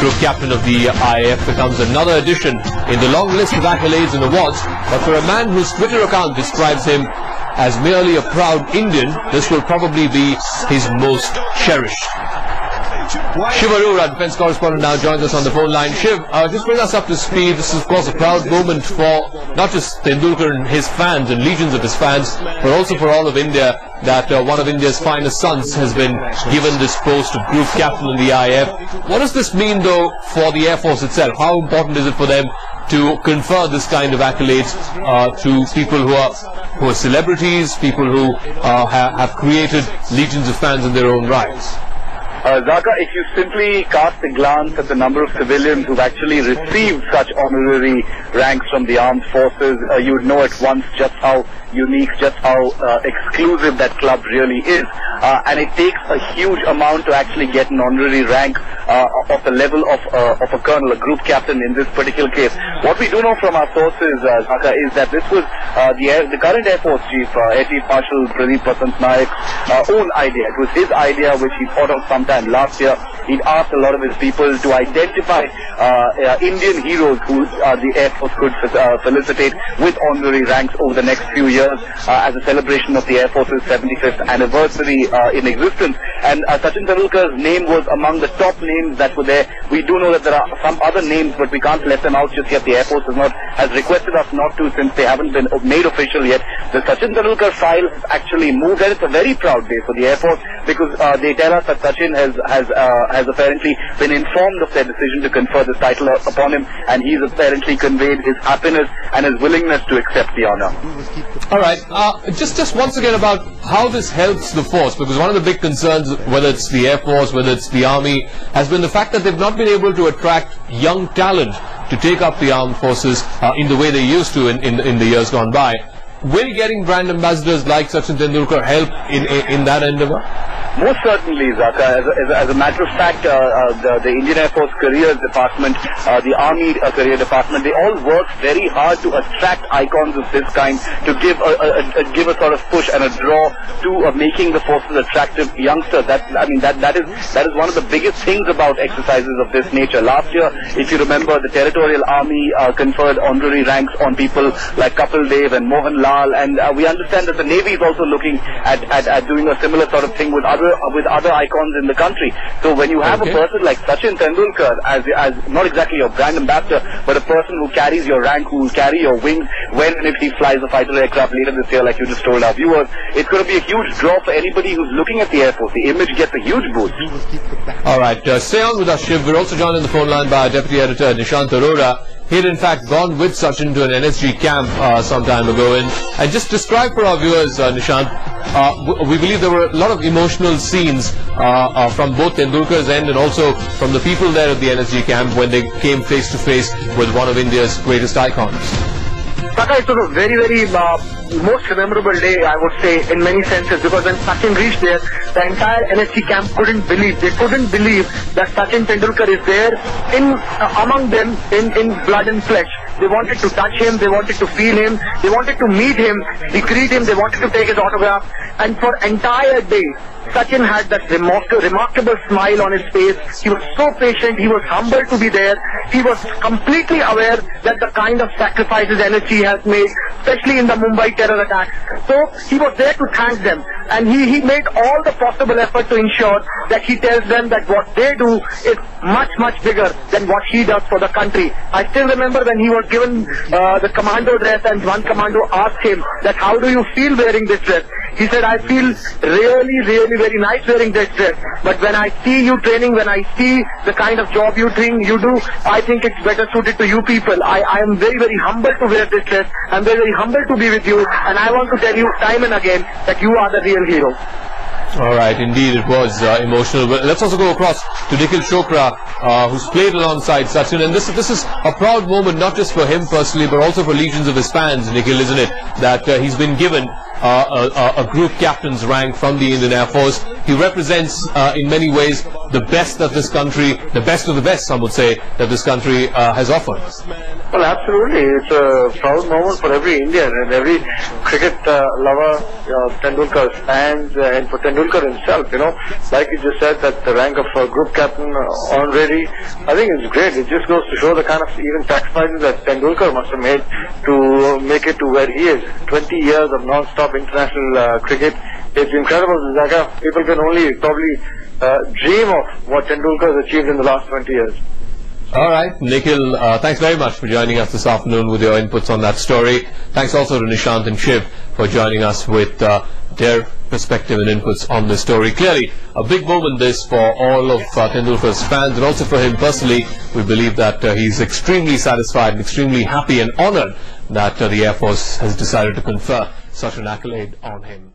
Group Captain of the IAF becomes another addition in the long list of accolades and awards. But for a man whose Twitter account describes him as merely a proud Indian, this will probably be his most cherished. Shiv Arora, defence correspondent, now joins us on the phone line. Shiv, just bring us up to speed. This is, of course, a proud moment for not just Tendulkar and his fans and legions of his fans, but also for all of India, that one of India's finest sons has been given this post of Group Captain in the IAF. What does this mean, though, for the Air Force itself? How important is it for them to confer this kind of accolades to people who are celebrities, people who have created legions of fans in their own rights? Zaka, if you simply cast a glance at the number of civilians who've actually received such honorary ranks from the armed forces, you would know at once just how unique, just how exclusive that club really is. And it takes a huge amount to actually get an honorary rank of the level of a colonel, a group captain in this particular case. What we do know from our sources, Zaka, is that this was the current Air Force Chief, Air Chief Marshal Pradeep Vasant Naik's own idea. It was his idea, which he thought of sometime last year. He'd asked a lot of his people to identify Indian heroes who the Air Force could felicitate with honorary ranks over the next few years as a celebration of the Air Force's 75th anniversary in existence. And Sachin Tendulkar's name was among the top names that were there. We do know that there are some other names, but we can't let them out just yet. The Air Force has requested us not to, since they haven't been made official yet. The Sachin Tendulkar file has actually moved, and it's a very proud day for the Air Force, because they tell us that Sachin has apparently been informed of their decision to confer this title upon him, and he's apparently conveyed his happiness and his willingness to accept the honor. All right, just once again about how this helps the force, because one of the big concerns, whether it's the Air Force, whether it's the Army, has been the fact that they've not been able to attract young talent to take up the armed forces in the way they used to in the years gone by. Will getting brand ambassadors like Sachin Tendulkar help in that endeavor? Most certainly, Zaka. As a matter of fact, the Indian Air Force Careers Department, the Army Career Department, they all work very hard to attract icons of this kind, to give a sort of push and a draw to making the forces attractive youngsters. That is one of the biggest things about exercises of this nature. Last year, if you remember, the Territorial Army conferred honorary ranks on people like Kapil Dev and Mohan Lal, and we understand that the Navy is also looking at doing a similar sort of thing with other icons in the country. So when you have a person like Sachin Tendulkar as not exactly your brand ambassador, but a person who carries your rank, who will carry your wings when and if he flies a fighter aircraft later this year, like you just told our viewers, it's going to be a huge draw for anybody who's looking at the Air Force. The image gets a huge boost. All right, stay on with us, Shiv. We're also joined on the phone line by our Deputy Editor Nishant Arora. He had in fact gone with Sachin to an NSG camp some time ago. And just describe for our viewers, Nishant, we believe there were a lot of emotional scenes from both Tendulkar's end and also from the people there at the NSG camp when they came face to face with one of India's greatest icons. Saka, it was a very, very most memorable day, I would say, in many senses, because when Sachin reached there, the entire NSG camp couldn't believe. They couldn't believe that Sachin Tendulkar is there among them in blood and flesh. They wanted to touch him, they wanted to feel him, they wanted to meet him, greet him, they wanted to take his autograph. And for entire day, Sachin had that remarkable smile on his face. He was so patient, he was humble to be there. He was completely aware that the kind of sacrifices NSG has made, especially in the Mumbai terror attacks. So he was there to thank them, and he made all the possible effort to ensure that he tells them that what they do is much, much bigger than what he does for the country. I still remember when he was given the commando dress, and one commando asked him that how do you feel wearing this dress? He said, I feel really, really very nice wearing this dress, but when I see you training, when I see the kind of job you do, I think it's better suited to you people. I am very, very humble to wear this dress. I'm very, very humble to be with you, and I want to tell you time and again that you are the real hero. All right, indeed it was emotional. But let's also go across to Nikhil Chopra, who's played alongside Sachin, and this is a proud moment not just for him personally, but also for legions of his fans, Nikhil, isn't it? That he's been given a group captain's rank from the Indian Air Force. he represents in many ways the best that this country, the best of the best, some would say, that this country has offered. Well, absolutely. It's a proud moment for every Indian and every cricket lover, Tendulkar's fans, and for Tendulkar himself, like you just said, that the rank of group captain, honorary, I think it's great. It just goes to show the kind of even sacrifices that Tendulkar must have made to make it to where he is. 20 years of non-stop international cricket. It's incredible, Zaka. People can only probably dream of what Tendulkar has achieved in the last 20 years. All right, Nikhil, thanks very much for joining us this afternoon with your inputs on that story. Thanks also to Nishant and Shiv for joining us with their perspective and inputs on this story. Clearly, a big moment this for all of Tendulkar's fans and also for him personally. We believe that he's extremely satisfied and extremely happy and honoured that the Air Force has decided to confer such an accolade on him.